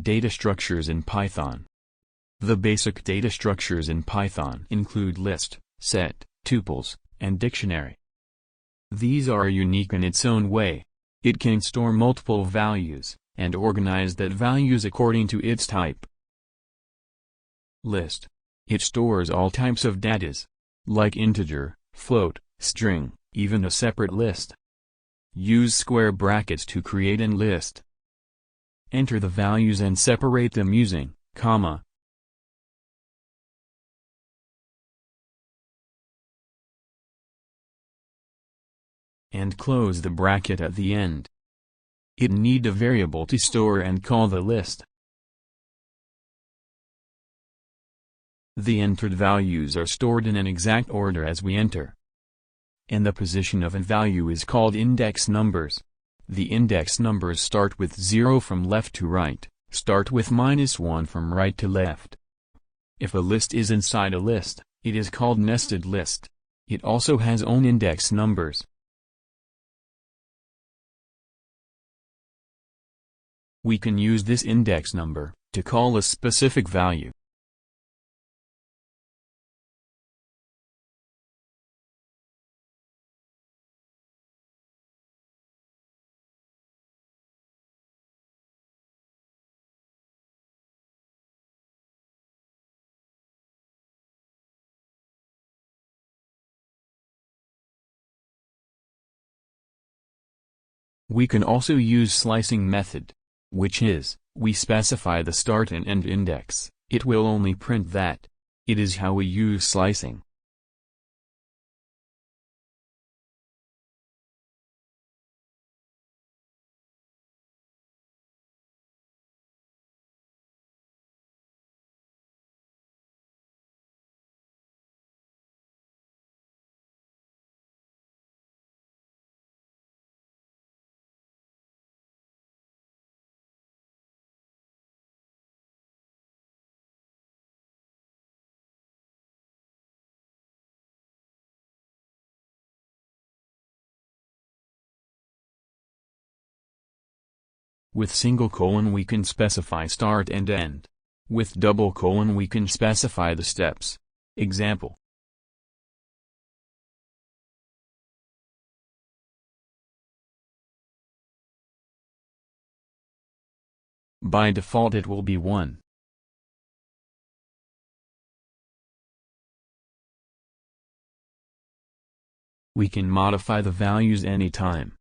Data structures in Python. The basic data structures in Python include list, set, tuples, and dictionary. These are unique in its own way. It can store multiple values, and organize that values according to its type. List. It stores all types of datas, like integer, float, string, even a separate list. Use square brackets to create an list. Enter the values and separate them using comma. And close the bracket at the end. It need a variable to store and call the list. The entered values are stored in an exact order as we enter. And the position of a value is called index numbers. The index numbers start with 0 from left to right, start with -1 from right to left. If a list is inside a list, it is called nested list. It also has own index numbers. We can use this index number to call a specific value. We can also use slicing method, which is, we specify the start and end index, it will only print that. It is how we use slicing. With single colon we can specify start and end. With double colon we can specify the steps. Example. By default it will be 1. We can modify the values anytime.